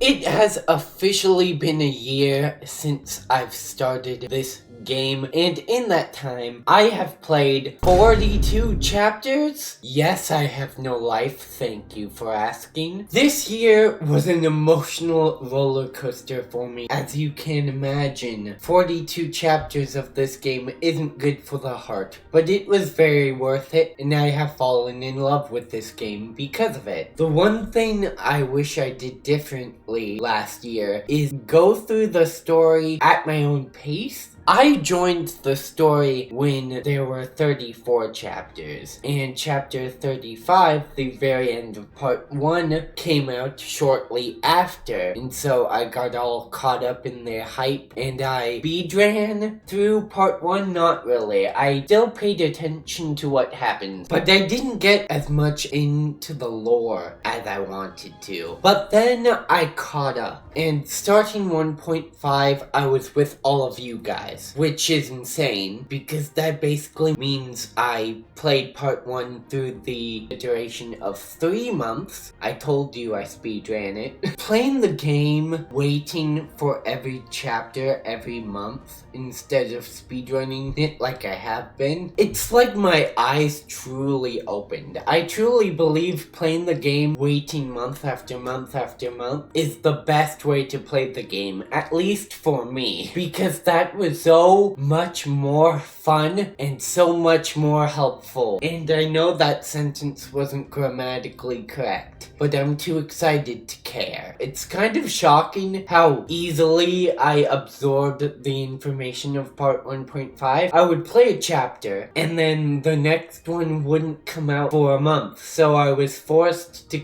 It has officially been a year since I've started this game, and in that time, I have played 42 chapters. Yes, I have no life, thank you for asking. This year was an emotional roller coaster for me, as you can imagine. 42 chapters of this game isn't good for the heart, but it was very worth it, and I have fallen in love with this game because of it. The one thing I wish I did differently last year is go through the story at my own pace. I joined the story when there were 34 chapters, and chapter 35, the very end of part 1, came out shortly after, and so I got all caught up in the hype, and I speedran through part 1, not really. I still paid attention to what happened, but I didn't get as much into the lore as I wanted to. But then I caught up, and starting 1.5, I was with all of you guys. Which is insane, because that basically means I played part 1 through the duration of 3 months. I told you I speedran it. Playing the game, waiting for every chapter every month, instead of speedrunning it like I have been, it's like my eyes truly opened. I truly believe playing the game, waiting month after month after month, is the best way to play the game, at least for me, because that was so much more fun and so much more helpful. And I know that sentence wasn't grammatically correct, but I'm too excited to care. It's kind of shocking how easily I absorbed the information of part 1.5. I would play a chapter, and then the next one wouldn't come out for a month, so I was forced to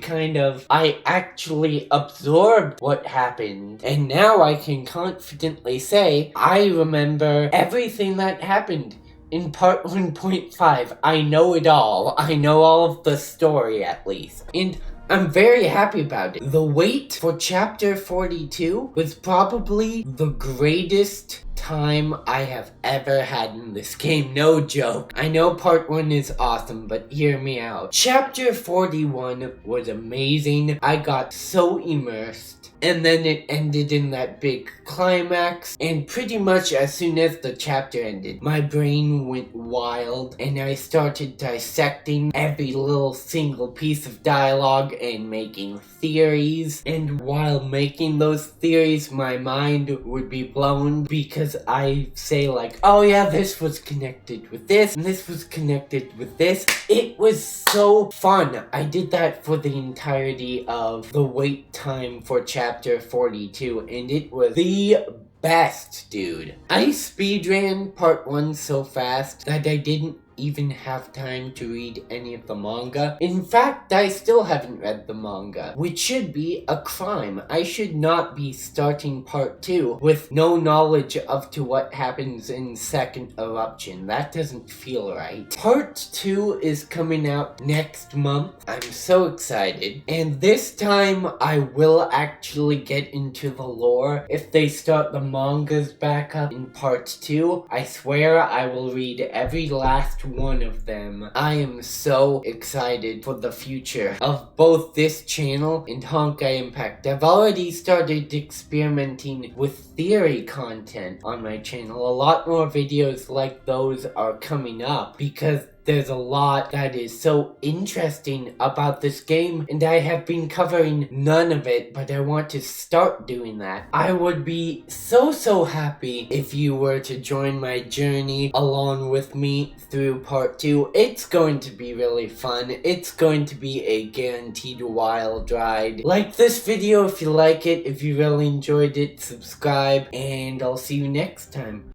I actually absorbed what happened, and now I can confidently say I remember everything that happened in part 1.5. I know it all. I know all of the story, at least. And I'm very happy about it. The wait for chapter 42 was probably the greatest time I have ever had in this game, no joke. I know part 1 is awesome, but hear me out. Chapter 41 was amazing. I got so immersed. And then it ended in that big climax, and pretty much as soon as the chapter ended, my brain went wild, and I started dissecting every little single piece of dialogue and making theories, and while making those theories, my mind would be blown because I say like, oh yeah, this was connected with this, and this was connected with this. It was so fun. I did that for the entirety of the wait time for chapter 42, and it was the best, dude. I speedran part 1 so fast that I didn't even have time to read any of the manga. In fact, I still haven't read the manga, which should be a crime. I should not be starting part 2 with no knowledge of to what happens in Second Eruption. That doesn't feel right. Part 2 is coming out next month. I'm so excited. And this time, I will actually get into the lore. If they start the mangas back up in part 2, I swear I will read every last one of them. I am so excited for the future of both this channel and Honkai Impact. I've already started experimenting with theory content on my channel. A lot more videos like those are coming up because there's a lot that is so interesting about this game, and I have been covering none of it, but I want to start doing that. I would be so happy if you were to join my journey along with me through part 2. It's going to be really fun. It's going to be a guaranteed wild ride. Like this video if you like it. If you really enjoyed it, subscribe, and I'll see you next time.